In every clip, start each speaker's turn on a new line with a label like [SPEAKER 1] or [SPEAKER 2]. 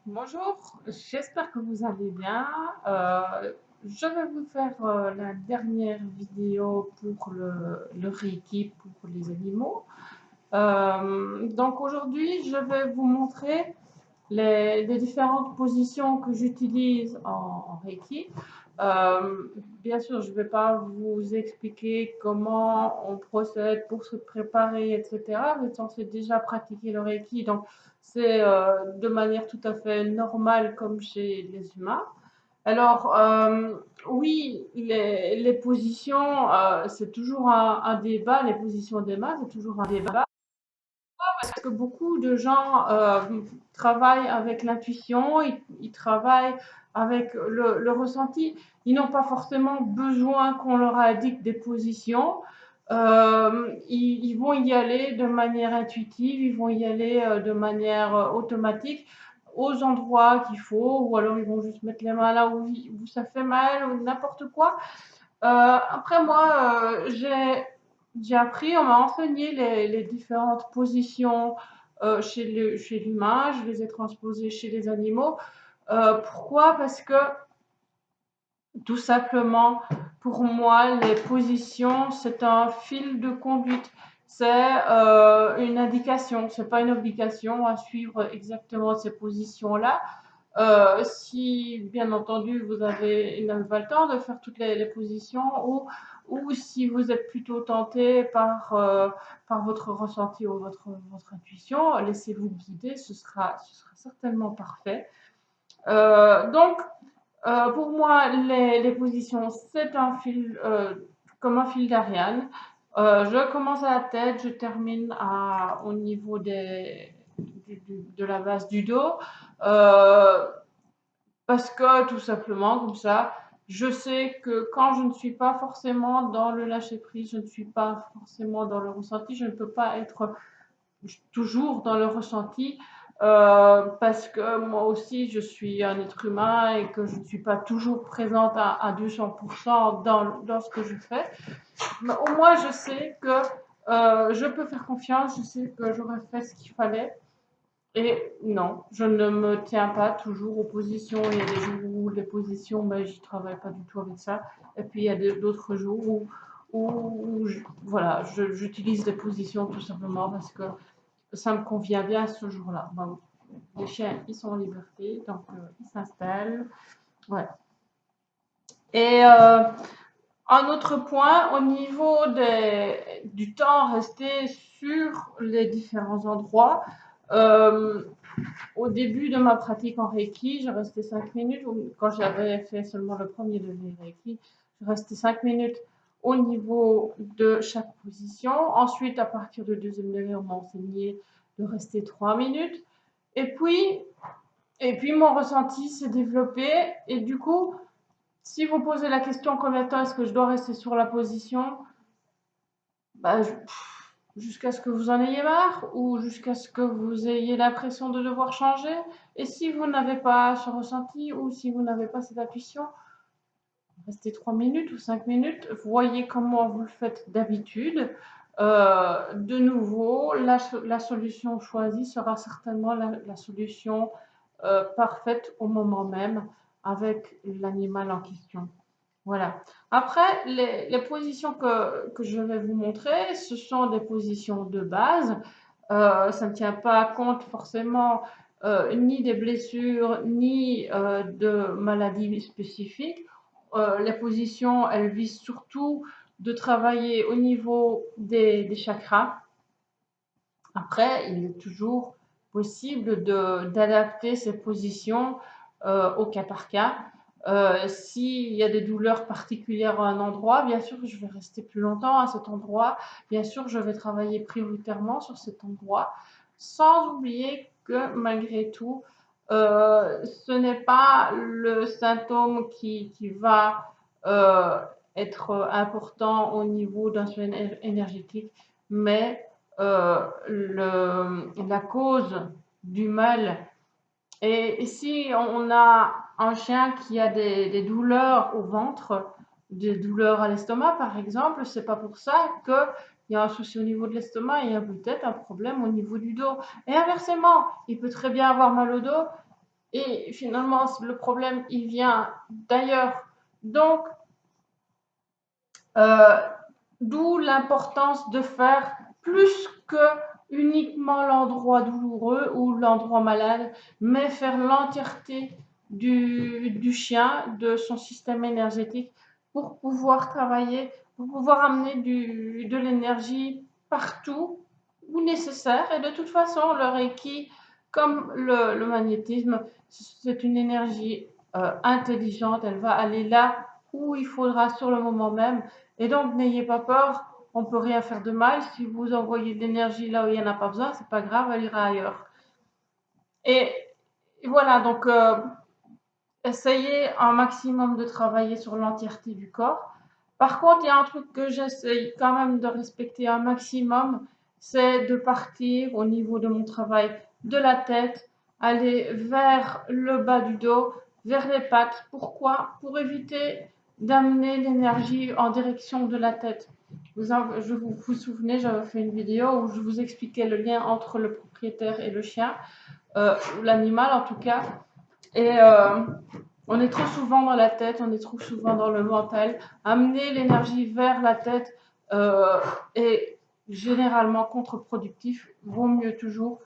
[SPEAKER 1] Bonjour, j'espère que vous allez bien. Je vais vous faire la dernière vidéo pour le Reiki pour les animaux. Donc aujourd'hui, je vais vous montrer les différentes positions que j'utilise en Reiki. Euh, Bien sûr, je ne vais pas vous expliquer comment on procède pour se préparer, etc. Vous êtes censé déjà pratiquer le Reiki, donc c'est de manière tout à fait normale comme chez les humains. Alors, oui, les positions, c'est toujours un débat, les positions des mains, c'est toujours un débat. Parce que beaucoup de gens travaillent avec l'intuition, ils travaillent avec le ressenti. Ils n'ont pas forcément besoin qu'on leur indique des positions. Ils vont y aller de manière intuitive, ils vont y aller de manière automatique aux endroits qu'il faut, ou alors ils vont juste mettre les mains là où ça fait mal, ou n'importe quoi. Après moi, j'ai appris, on m'a enseigné les différentes positions chez l'humain, je les ai transposées chez les animaux. Pourquoi? Parce que tout simplement, pour moi, les positions, c'est un fil de conduite. C'est une indication, c'est pas une obligation à suivre exactement ces positions-là. Si, bien entendu, vous n'avez pas le temps de faire toutes les positions ou si vous êtes plutôt tenté par votre ressenti ou votre intuition, laissez-vous guider, ce sera certainement parfait. Donc, pour moi, les positions, c'est un fil, comme un fil d'Ariane. Je commence à la tête, je termine au niveau de la base du dos. Euh, Parce que tout simplement, comme ça, je sais que quand je ne suis pas forcément dans le lâcher-prise, je ne suis pas forcément dans le ressenti, je ne peux pas être toujours dans le ressenti parce que moi aussi, je suis un être humain et que je ne suis pas toujours présente à 200% dans ce que je fais. Mais au moins, je sais que je peux faire confiance, je sais que j'aurais fait ce qu'il fallait. Et non, je ne me tiens pas toujours aux positions. Il y a des jours où les positions, ben, j'y travaille pas du tout avec ça. Et puis il y a d'autres jours voilà, j'utilise des positions tout simplement parce que ça me convient bien ce jour-là. Ben, les chiens, ils sont en liberté, donc ils s'installent. Ouais. Et un autre point, au niveau du temps resté sur les différents endroits, euh, au début de ma pratique en Reiki, je restais 5 minutes. Quand j'avais fait seulement le premier degré Reiki, je restais 5 minutes au niveau de chaque position. Ensuite, à partir du deuxième degré, on m'a enseigné de rester 3 minutes. Et puis, et puis mon ressenti s'est développé. Et du coup, si vous posez la question combien de temps est-ce que je dois rester sur la position, bah, jusqu'à ce que vous en ayez marre ou jusqu'à ce que vous ayez l'impression de devoir changer. Et si vous n'avez pas ce ressenti ou si vous n'avez pas cette intuition, restez 3 minutes ou 5 minutes, voyez comment vous le faites d'habitude. De nouveau, la solution choisie sera certainement la solution parfaite au moment même avec l'animal en question. Voilà. Après, les positions que je vais vous montrer, ce sont des positions de base. Ça ne tient pas compte forcément ni des blessures, ni de maladies spécifiques. Les positions, elles visent surtout de travailler au niveau des chakras. Après, il est toujours possible d'adapter ces positions au cas par cas. S'il y a des douleurs particulières à un endroit, bien sûr, je vais rester plus longtemps à cet endroit. Bien sûr, je vais travailler prioritairement sur cet endroit, sans oublier que malgré tout, ce n'est pas le symptôme qui va être important au niveau d'un soin énergétique, mais la cause du mal. Et si on a un chien qui a des douleurs au ventre, des douleurs à l'estomac par exemple, c'est pas pour ça qu'il y a un souci au niveau de l'estomac, il y a peut-être un problème au niveau du dos. Et inversement, il peut très bien avoir mal au dos Et finalement, le problème, il vient d'ailleurs. Donc, d'où l'importance de faire plus que uniquement l'endroit douloureux ou l'endroit malade, mais faire l'entièreté du chien, de son système énergétique, pour pouvoir travailler, pour pouvoir amener de l'énergie partout où nécessaire. Et de toute façon, le Reiki, comme le magnétisme, c'est une énergie intelligente. Elle va aller là où il faudra sur le moment même. Et donc, n'ayez pas peur, on ne peut rien faire de mal. Si vous envoyez de l'énergie là où il n'y en a pas besoin, c'est pas grave, elle ira ailleurs. Et voilà, donc essayez un maximum de travailler sur l'entièreté du corps. Par contre, il y a un truc que j'essaye quand même de respecter un maximum, c'est de partir au niveau de mon travail de la tête, aller vers le bas du dos, vers les pattes. Pourquoi? Pour éviter d'amener l'énergie en direction de la tête. Vous souvenez, j'avais fait une vidéo où je vous expliquais le lien entre le propriétaire et le chien, ou l'animal en tout cas. Et on est trop souvent dans la tête, on est trop souvent dans le mental. Amener l'énergie vers la tête est généralement contre-productif. Vaut mieux toujours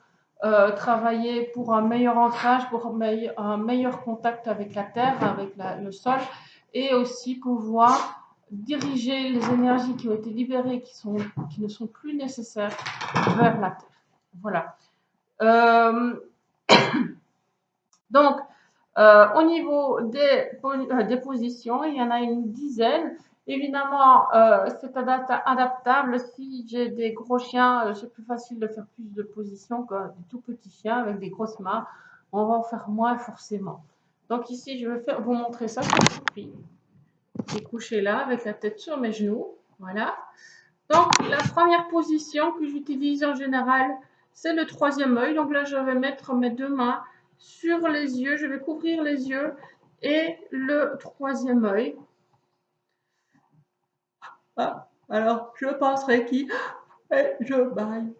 [SPEAKER 1] travailler pour un meilleur ancrage, pour un meilleur contact avec la terre, avec le sol, et aussi pouvoir diriger les énergies qui ont été libérées, qui ne sont plus nécessaires, vers la terre. Voilà. Donc, au niveau des positions, il y en a une dizaine. Évidemment, c'est adaptable. Si j'ai des gros chiens, c'est plus facile de faire plus de positions que des tout petits chiens avec des grosses mains. On va en faire moins forcément. Donc ici, je vais vous montrer ça sur le prix. J'ai couché là avec la tête sur mes genoux. Voilà. Donc, la première position que j'utilise en général, c'est le troisième œil. Donc là, je vais mettre mes deux mains sur les yeux. Je vais couvrir les yeux et le troisième œil. Ah, alors, je penserai qui et je baille.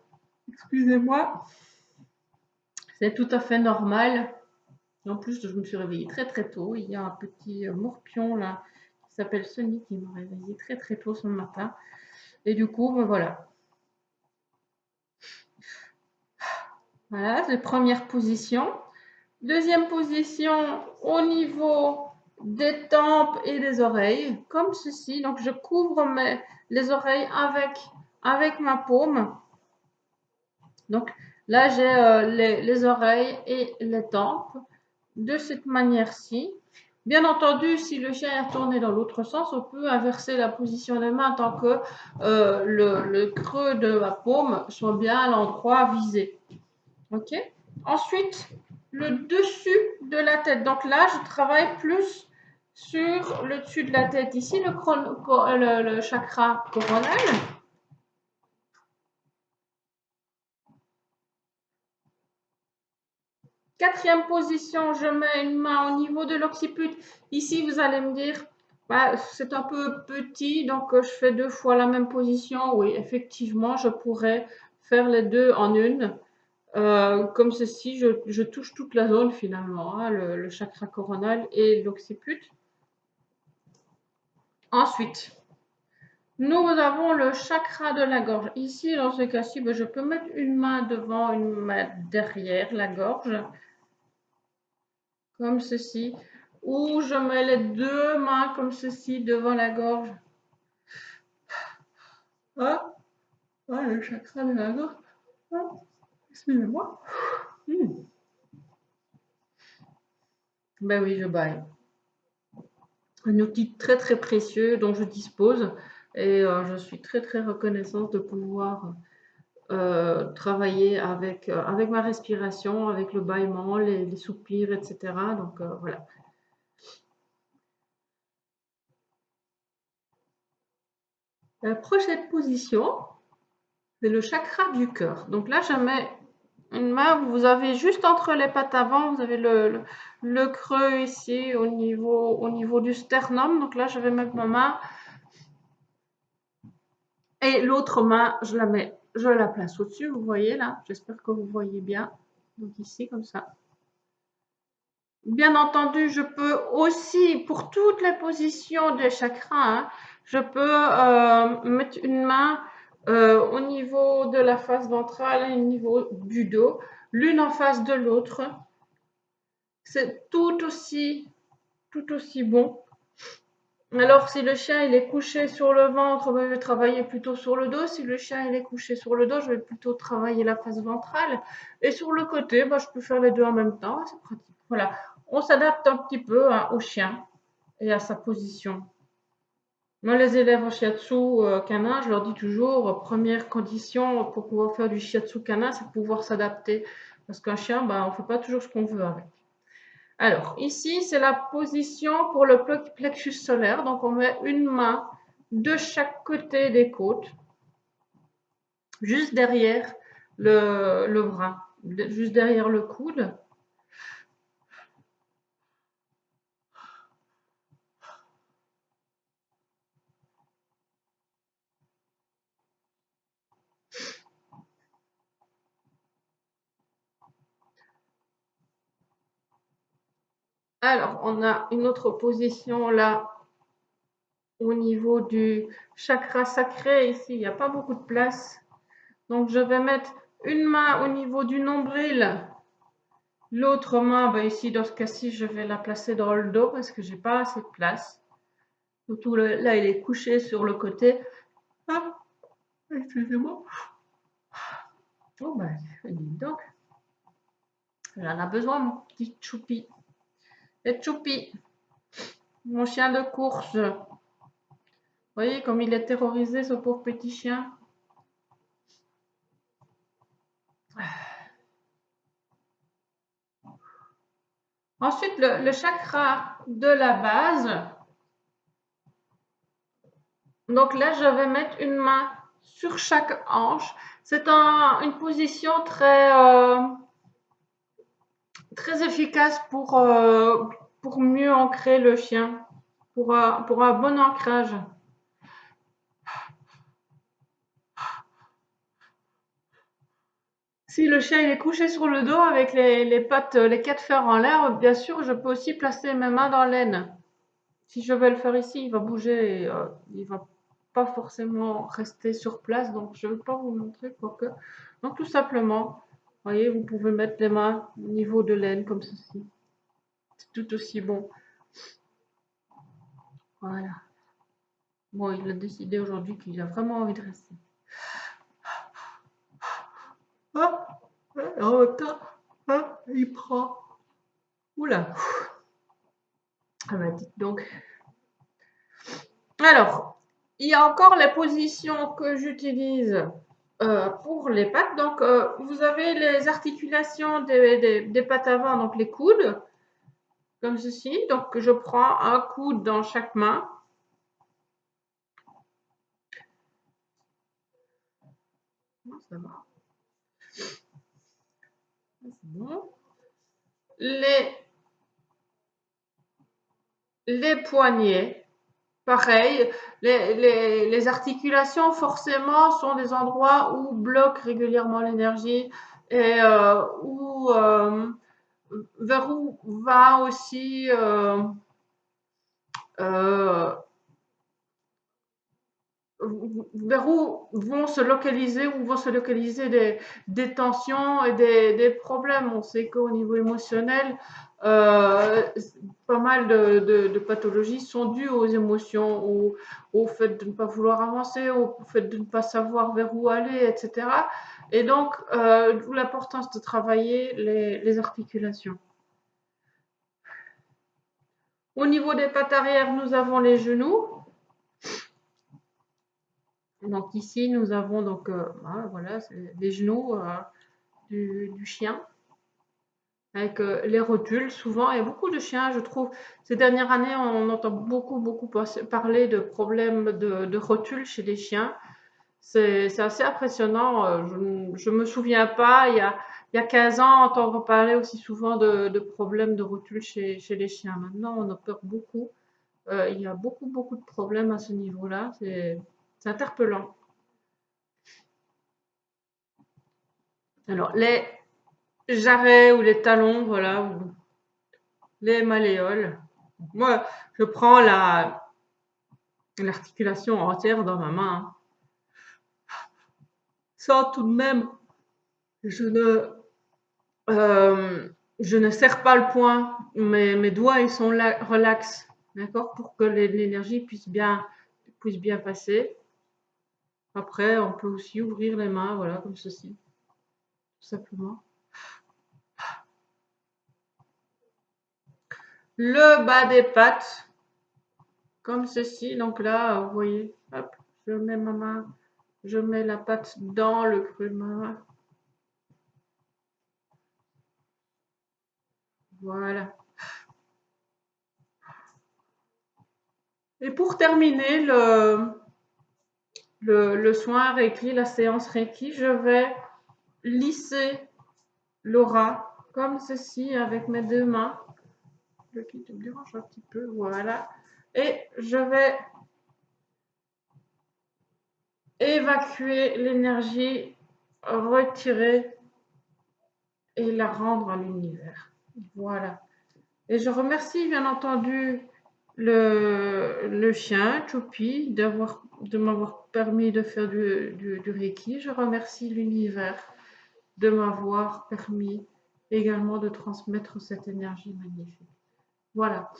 [SPEAKER 1] Excusez-moi. C'est tout à fait normal. En plus, je me suis réveillée très très tôt. Il y a un petit morpion là qui s'appelle Sonny qui m'a réveillée très très tôt ce matin. Et du coup, ben voilà. Voilà, c'est la première position. Deuxième position au niveau des tempes et des oreilles, comme ceci. Donc, je couvre les oreilles avec ma paume. Donc, là, j'ai les oreilles et les tempes de cette manière-ci. Bien entendu, si le chien est tourné dans l'autre sens, on peut inverser la position des mains tant que le creux de ma paume soit bien à l'endroit visé. Ok. Ensuite, le dessus de la tête. Donc là, je travaille plus sur le dessus de la tête. Ici, le chakra coronal. Quatrième position, je mets une main au niveau de l'occiput. Ici, vous allez me dire, bah, c'est un peu petit, donc je fais deux fois la même position. Oui, effectivement, je pourrais faire les deux en une. Comme ceci, je touche toute la zone finalement, hein, le chakra coronal et l'occiput. Ensuite, nous avons le chakra de la gorge. Ici, dans ce cas-ci, je peux mettre une main devant, une main derrière la gorge, comme ceci, ou je mets les deux mains comme ceci devant la gorge. Ah, le chakra de la gorge. Ah, excusez-moi. Ben oui, je baille. Un outil très très précieux dont je dispose et je suis très très reconnaissante de pouvoir travailler avec ma respiration, avec le bâillement, les soupirs, etc. Donc voilà. La prochaine position, c'est le chakra du cœur. Donc là, je mets une main, vous avez juste entre les pattes avant, vous avez le creux ici au niveau du sternum. Donc là, je vais mettre ma main et l'autre main, je la place au-dessus, vous voyez là. J'espère que vous voyez bien. Donc ici, comme ça. Bien entendu, je peux aussi, pour toutes les positions des chakras, hein, je peux mettre une main au niveau de la face ventrale et au niveau du dos, l'une en face de l'autre. C'est tout aussi bon. Alors, si le chien il est couché sur le ventre, ben, je vais travailler plutôt sur le dos. Si le chien il est couché sur le dos, je vais plutôt travailler la face ventrale. Et sur le côté, ben, je peux faire les deux en même temps. C'est pratique. Voilà. On s'adapte un petit peu hein, au chien et à sa position. Moi, les élèves en shiatsu canin, je leur dis toujours, première condition pour pouvoir faire du shiatsu canin, c'est de pouvoir s'adapter. Parce qu'un chien, ben, on ne fait pas toujours ce qu'on veut avec. Alors, ici, c'est la position pour le plexus solaire. Donc, on met une main de chaque côté des côtes, juste derrière le bras, juste derrière le coude. Alors, on a une autre position là au niveau du chakra sacré. Ici, il n'y a pas beaucoup de place. Donc, je vais mettre une main au niveau du nombril. L'autre main, ben ici, dans ce cas-ci, je vais la placer dans le dos parce que j'ai pas assez de place. Surtout là, il est couché sur le côté. Ah, excusez-moi. Oh, ben, dis donc. J'en a besoin, mon petit choupi. Et choupi, mon chien de course. Vous voyez comme il est terrorisé, ce pauvre petit chien. Ensuite, le chakra de la base. Donc là, je vais mettre une main sur chaque hanche. C'est une position très efficace pour mieux ancrer le chien, pour un bon ancrage. Si le chien il est couché sur le dos avec les pattes, les quatre fers en l'air, bien sûr, je peux aussi placer mes mains dans l'aine. Si je vais le faire ici, il va bouger et il va pas forcément rester sur place, donc je ne vais pas vous montrer quoique. Donc tout simplement, voyez, vous pouvez mettre les mains au niveau de l'aine comme ceci. C'est tout aussi bon. Voilà. Bon, il a décidé aujourd'hui qu'il a vraiment envie de rester. Ah, en même temps, ah, il prend. Oula. Ah bah dites donc. Alors, il y a encore les positions que j'utilise pour les pattes. Donc, vous avez les articulations des pattes avant, donc les coudes, comme ceci. Donc, je prends un coude dans chaque main. Ça va. C'est bon. Les poignets. Pareil, les articulations forcément sont des endroits où bloquent régulièrement l'énergie et vers où va aussi euh, vers où vont se localiser des tensions et des problèmes. On sait qu'au niveau émotionnel, euh, pas mal de pathologies sont dues aux émotions, au fait de ne pas vouloir avancer, au fait de ne pas savoir vers où aller, etc. Et donc, d'où l'importance de travailler les articulations. Au niveau des pattes arrière, nous avons les genoux. Donc ici, nous avons donc voilà, les genoux du chien avec les rotules. Souvent, il y a beaucoup de chiens, je trouve. Ces dernières années, on entend beaucoup parler de problèmes de rotules chez les chiens. C'est assez impressionnant. Je ne me souviens pas, il y a 15 ans, entendre parler aussi souvent de problèmes de rotules chez les chiens. Maintenant, on en peur beaucoup. Il y a beaucoup de problèmes à ce niveau-là. C'est interpellant. Alors, les jarrets ou les talons, voilà, les malléoles. Moi, je prends l'articulation entière dans ma main. Sans tout de même, je ne, je ne serre pas le poing. Mes doigts, ils sont là, relax, d'accord, pour que l'énergie puisse bien passer. Après, on peut aussi ouvrir les mains, voilà, comme ceci, tout simplement. Le bas des pattes, comme ceci. Donc là, vous voyez, hop, je mets ma main, je mets la patte dans le creux de ma main. Voilà. Et pour terminer le soin Reiki, la séance Reiki, je vais lisser l'aura comme ceci avec mes deux mains. Le qui te dérange un petit peu, voilà. Et je vais évacuer l'énergie, retirer et la rendre à l'univers. Voilà. Et je remercie bien entendu le chien, Choupi, de m'avoir permis de faire du Reiki. Je remercie l'univers de m'avoir permis également de transmettre cette énergie magnifique. Voilà.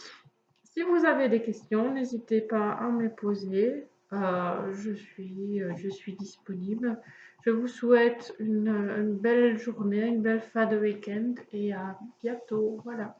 [SPEAKER 1] Si vous avez des questions, n'hésitez pas à me les poser. Je suis disponible. Je vous souhaite une belle journée, une belle fin de week-end et à bientôt. Voilà.